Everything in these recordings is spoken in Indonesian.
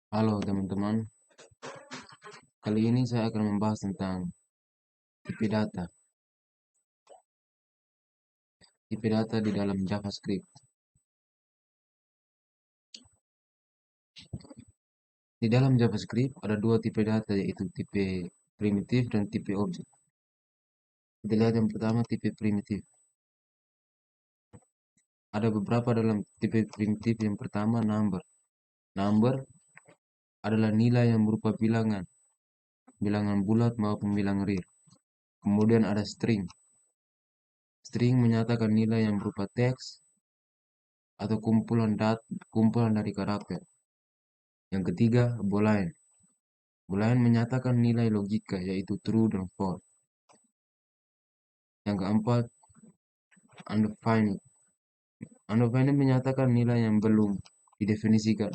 Halo teman-teman, kali ini saya akan membahas tentang tipe data. Tipe data di dalam JavaScript. Di dalam JavaScript ada dua tipe data, yaitu tipe primitif dan tipe objek. Kita lihat yang pertama, tipe primitif. Ada beberapa dalam tipe primitif. Yang pertama, number. Number adalah nilai yang berupa bilangan, bilangan bulat maupun bilangan real. Kemudian ada string. String menyatakan nilai yang berupa teks atau kumpulan dari karakter. Yang ketiga, boolean. Boolean menyatakan nilai logika, yaitu true dan false. Yang keempat, undefined. Undefined menyatakan nilai yang belum didefinisikan.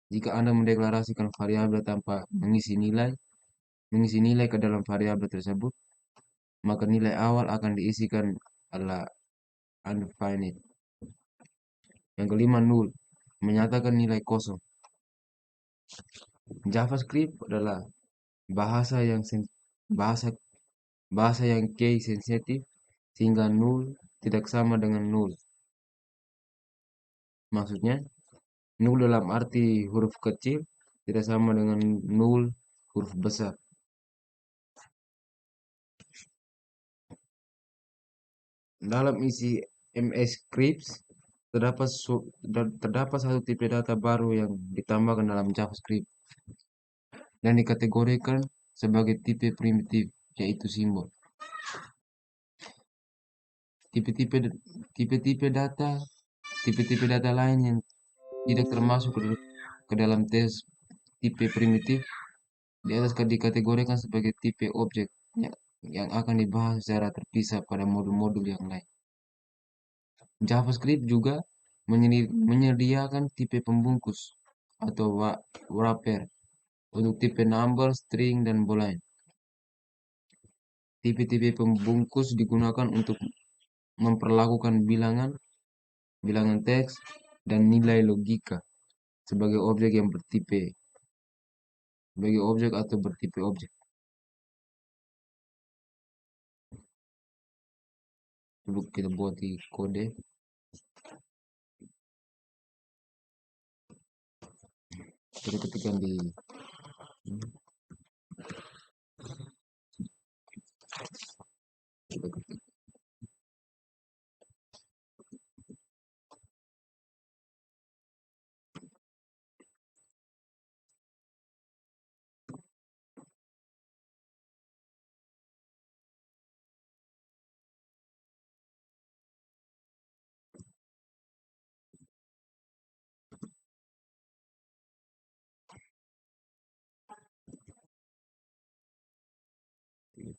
Jika Anda mendeklarasikan variabel tanpa mengisi nilai ke dalam variabel tersebut, maka nilai awal akan diisikan adalah undefined. Yang kelima, null, menyatakan nilai kosong. JavaScript adalah bahasa yang bahasa bahasa yang case sensitif, sehingga null tidak sama dengan null. Maksudnya, null dalam arti huruf kecil tidak sama dengan null huruf besar. Dalam isi MS Scripts terdapat satu tipe data baru yang ditambahkan dalam JavaScript dan dikategorikan sebagai tipe primitif, yaitu simbol. Tipe-tipe tipe-tipe data tipe-tipe data lain yang tidak termasuk ke dalam tes tipe primitif di atas dikategorikan sebagai tipe objek yang akan dibahas secara terpisah pada modul-modul yang lain. JavaScript juga menyediakan tipe pembungkus atau wrapper untuk tipe number, string, dan boolean. Tipe-tipe pembungkus digunakan untuk memperlakukan bilangan, bilangan teks, dan nilai logika sebagai objek yang sebagai objek atau bertipe objek. Coba kita buat di kode. Kita ketikkan di kita ketik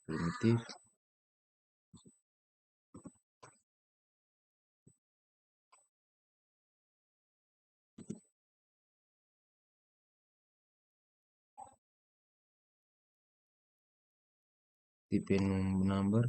primitif. Tipe number.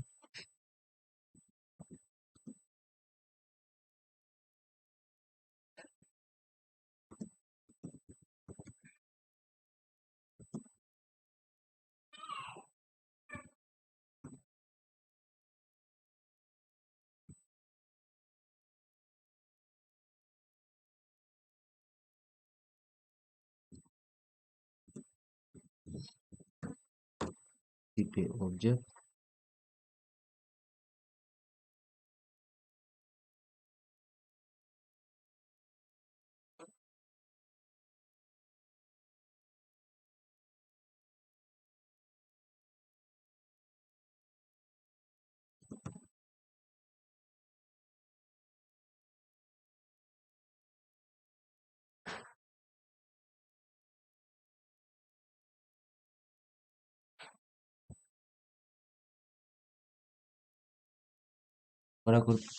Tipe objek.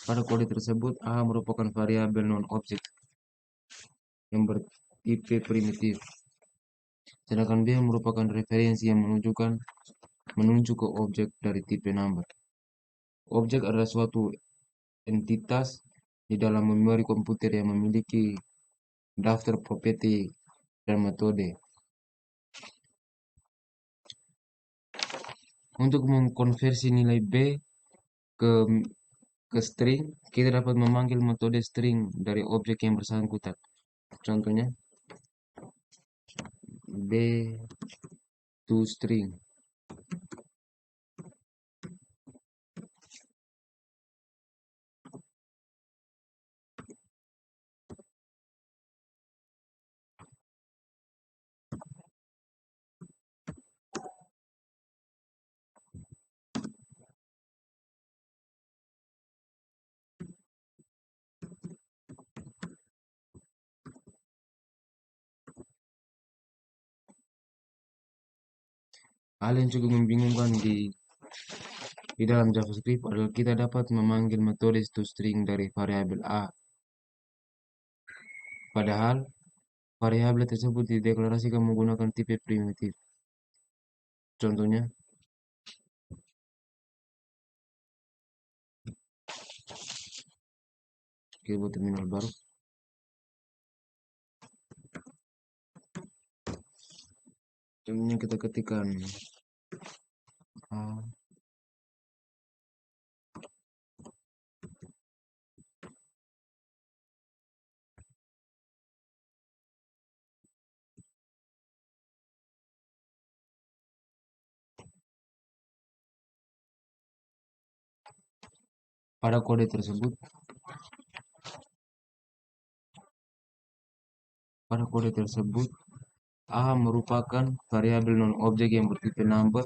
Pada kode tersebut, A merupakan variabel non-objek yang bertipe primitif, sedangkan B merupakan referensi yang menunjuk ke objek dari tipe number. Objek adalah suatu entitas di dalam memori komputer yang memiliki daftar properti dan metode. Untuk mengkonversi nilai B ke string, kita dapat memanggil metode string dari objek yang bersangkutan. Contohnya B to string. Hal yang cukup membingungkan di dalam JavaScript adalah kita dapat memanggil metode toString dari variabel A. Padahal variabel tersebut dideklarasikan menggunakan tipe primitif. Contohnya, kita buat terminal baru. Contohnya kita ketikkan A. Pada kode tersebut, A merupakan variabel non-objek yang bertipe number,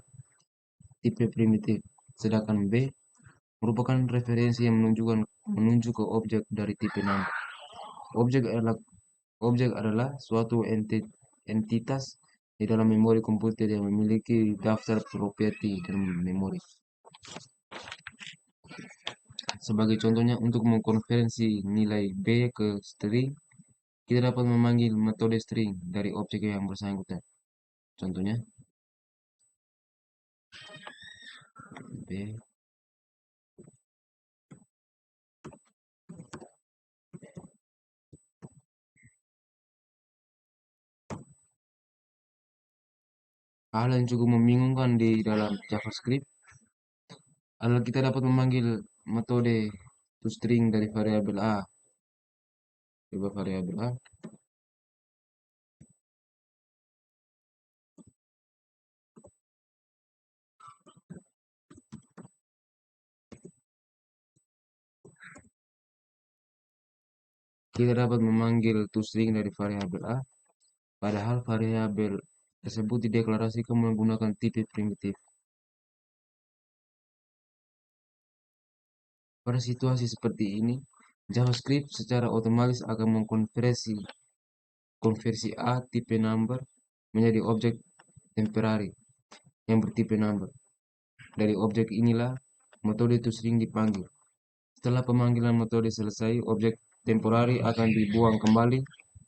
tipe primitif, sedangkan B merupakan referensi yang menunjuk ke objek dari tipe number. Objek adalah suatu entitas di dalam memori komputer yang memiliki daftar properti dan memori. Sebagai contohnya, untuk mengkonversi nilai B ke string, kita dapat memanggil metode string dari objek yang bersangkutan. Contohnya, B. Hal yang cukup membingungkan di dalam JavaScript adalah kita dapat memanggil metode toString dari variabel A. Coba variabel A. Kita dapat memanggil toString dari variabel A, padahal variabel tersebut dideklarasikan menggunakan tipe primitif. Pada situasi seperti ini, JavaScript secara otomatis akan konversi A tipe number menjadi objek temporary yang bertipe number. Dari objek inilah metode toString dipanggil. Setelah pemanggilan metode selesai, objek temporary akan dibuang kembali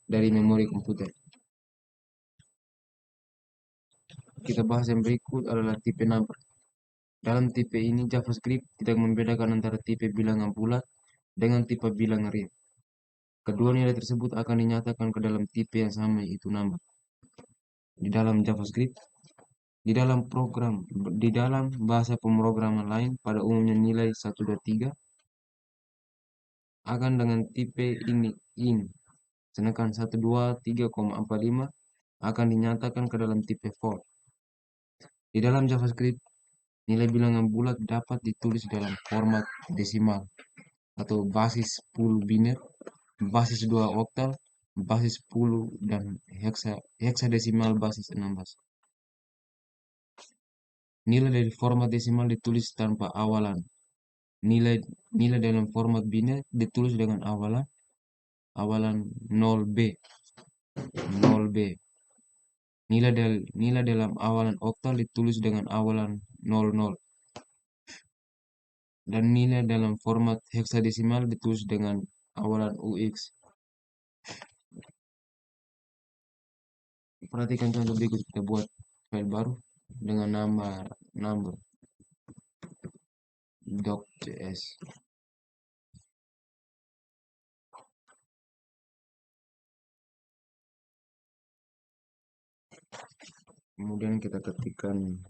dari memori komputer. Kita bahas yang berikut adalah tipe number. Dalam tipe ini, JavaScript tidak membedakan antara tipe bilangan bulat dengan tipe bilangan real. Kedua nilai tersebut akan dinyatakan ke dalam tipe yang sama, yaitu number. Di dalam JavaScript, di dalam bahasa pemrograman lain, pada umumnya nilai 1, 2, 3 akan dengan tipe in, sedangkan 1, 2, 3,45 akan dinyatakan ke dalam tipe for. Di dalam JavaScript, nilai bilangan bulat dapat ditulis dalam format desimal atau basis 10 biner, basis 2 oktal, basis 10, dan heksadesimal basis 16. Nilai dari format desimal ditulis tanpa awalan. Nilai dalam format biner ditulis dengan awalan 0B. Nilai dalam awalan oktal ditulis dengan awalan 00. Dan nilai dalam format heksadesimal ditulis dengan awalan UX. Perhatikan contoh berikut, kita buat file baru dengan nama number.js. Kemudian kita ketikkan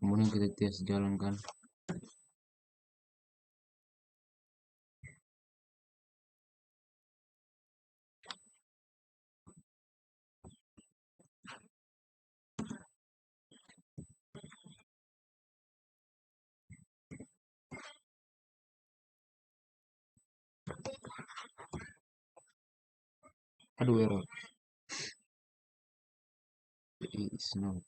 Kemudian kita tes jalankan. Aduh, error. It's not.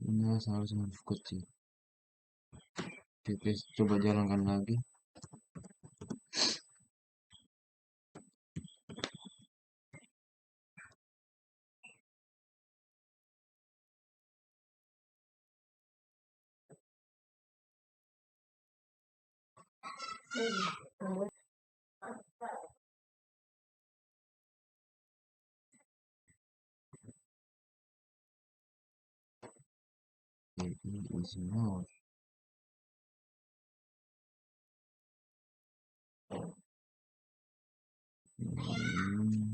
Ini harus huruf kecil. Kita coba jalankan lagi. It is not. Hmm.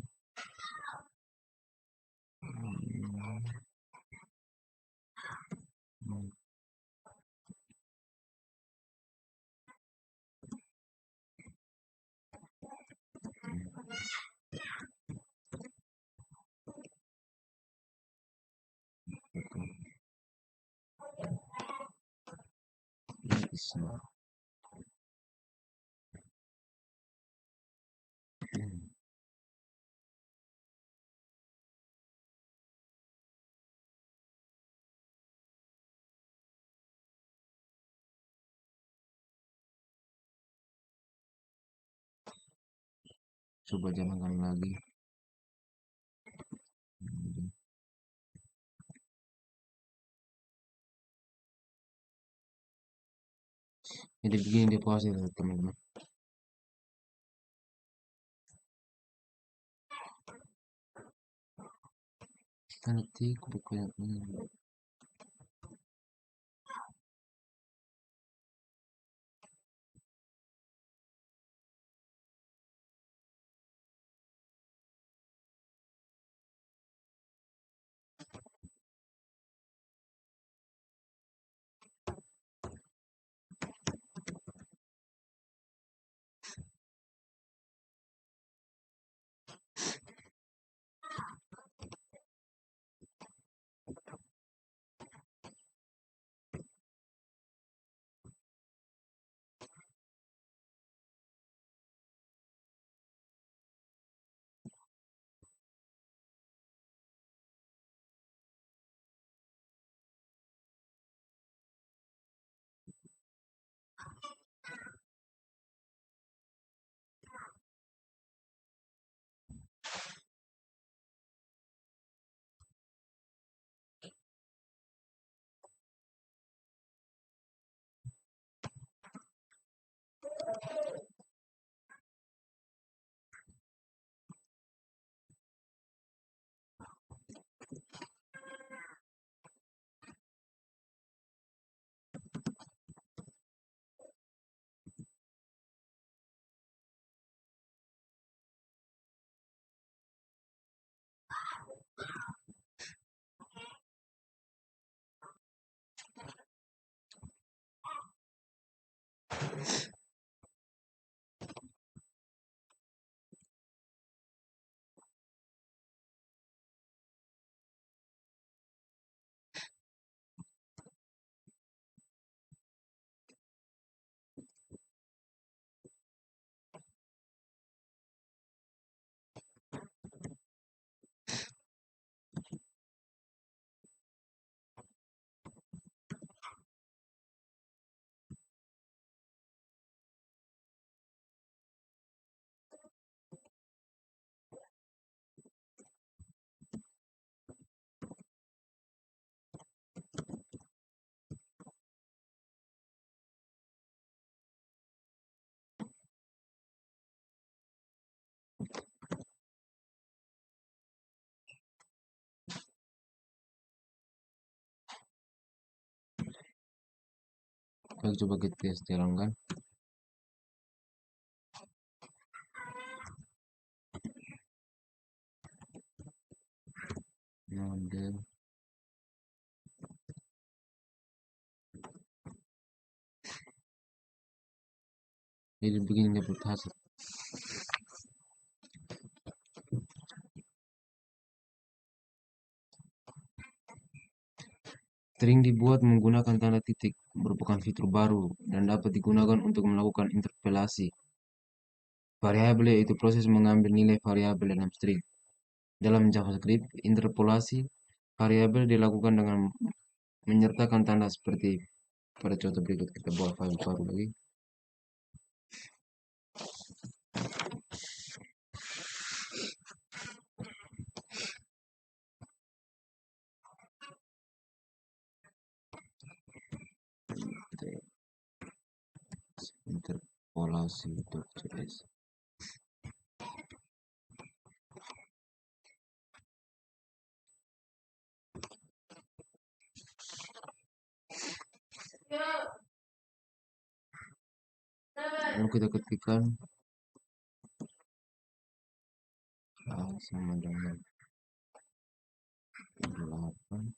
It is not. Coba jalankan lagi. Jadi begini dia proses teman-teman. Nanti buku yang ini. Oke, coba kita tes jalankan. Model. Jadi begini dapat hasil. String dibuat menggunakan tanda titik, merupakan fitur baru dan dapat digunakan untuk melakukan interpolasi variabel, yaitu proses mengambil nilai variabel dalam string. Dalam JavaScript, interpolasi variabel dilakukan dengan menyertakan tanda seperti pada contoh berikut. Kita buat file baru lagi. Interpolasi.js. Lalu kita ketikkan A sama dengan 8.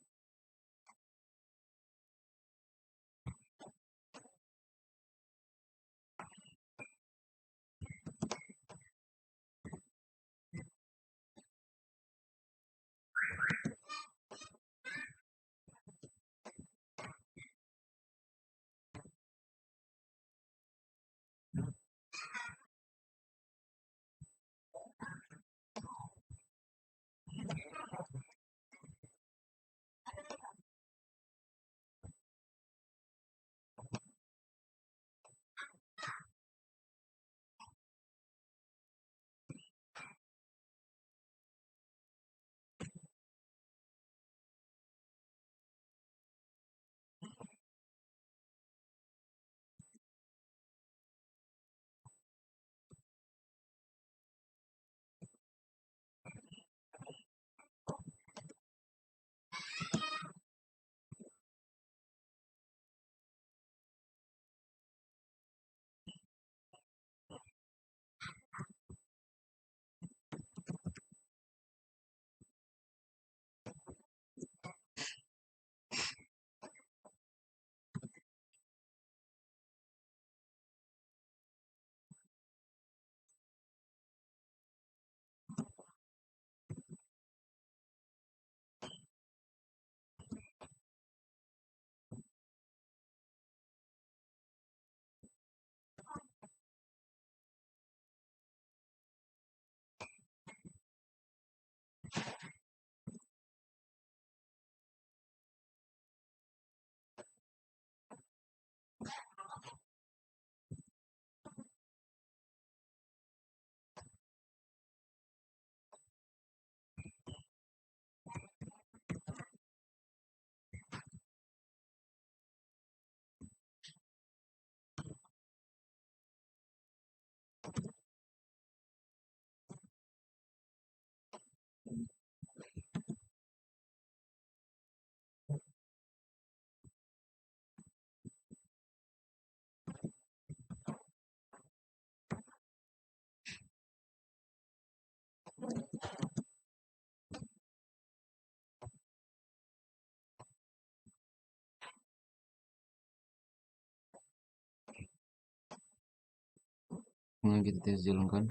Kemudian kita tes jalankan.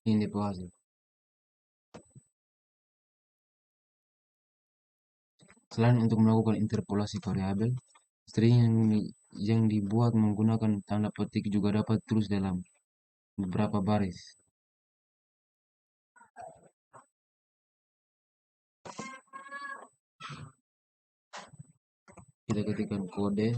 Ini hasil. Selain untuk melakukan interpolasi variabel, string yang dibuat menggunakan tanda petik juga dapat terus dalam beberapa baris. Kita ketikkan kode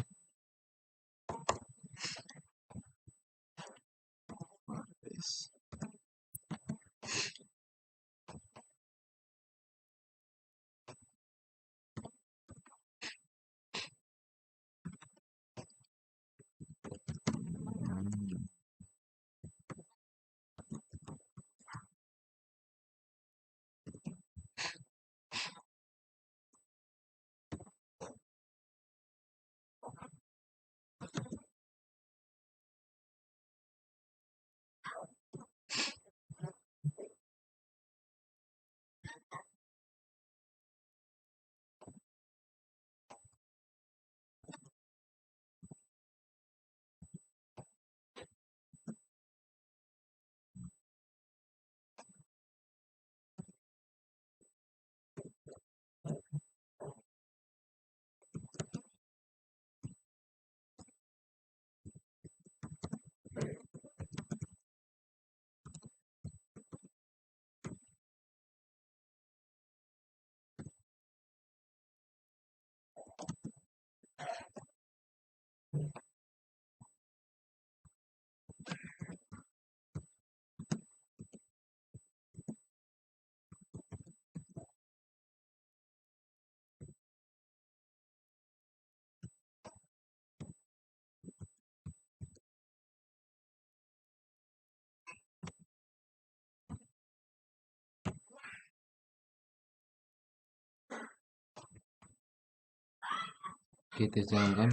Kita jalankan.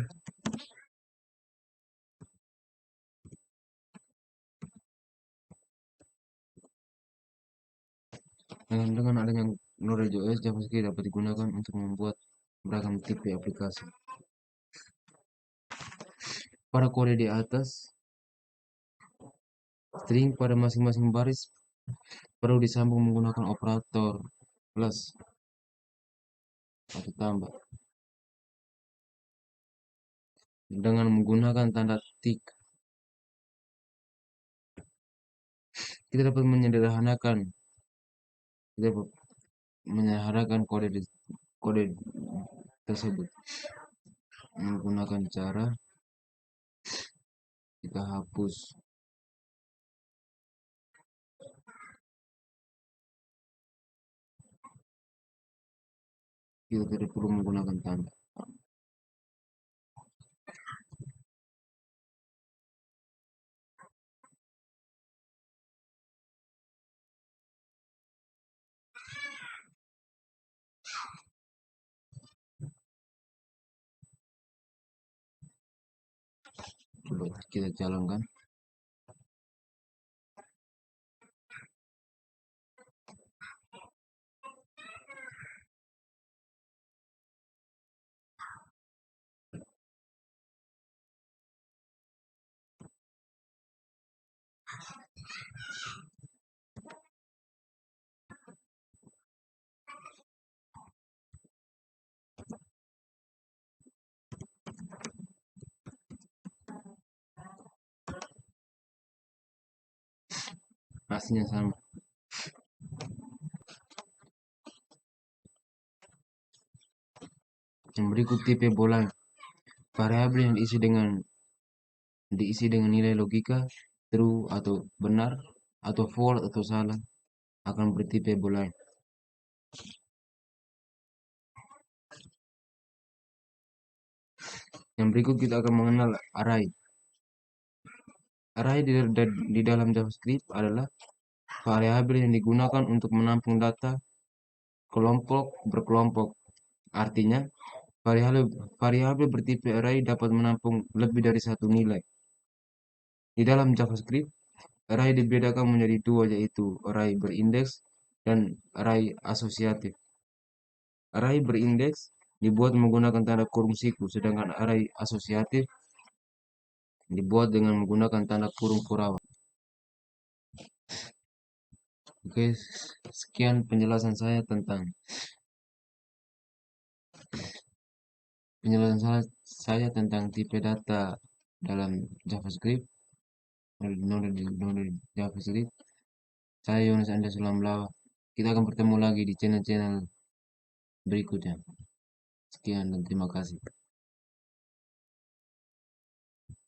Dengan adanya Node.js, JavaScript dapat digunakan untuk membuat beragam tipe aplikasi. Pada kode di atas, string pada masing-masing baris perlu disambung menggunakan operator plus atau tambah. Dengan menggunakan tanda tik, kita dapat menyederhanakan kode tersebut menggunakan cara kita hapus. Kita tidak perlu menggunakan tanda. Coba kita jalankan. Hasilnya sama. Yang berikut tipe bola. Variabel yang diisi dengan nilai logika true atau benar atau false atau salah akan bertipe boolean. Yang berikut kita akan mengenal array. Array di dalam JavaScript adalah variabel yang digunakan untuk menampung data kelompok berkelompok. Artinya, variabel bertipe array dapat menampung lebih dari satu nilai. Di dalam JavaScript, array dibedakan menjadi dua, yaitu array berindeks dan array asosiatif. Array berindeks dibuat menggunakan tanda kurung siku, sedangkan array asosiatif dibuat dengan menggunakan tanda kurung kurang. Oke, sekian penjelasan saya tentang tipe data dalam JavaScript, node JavaScript. Saya Yohanes Anda Sulamlawa. Kita akan bertemu lagi di channel-channel berikutnya. Sekian dan terima kasih.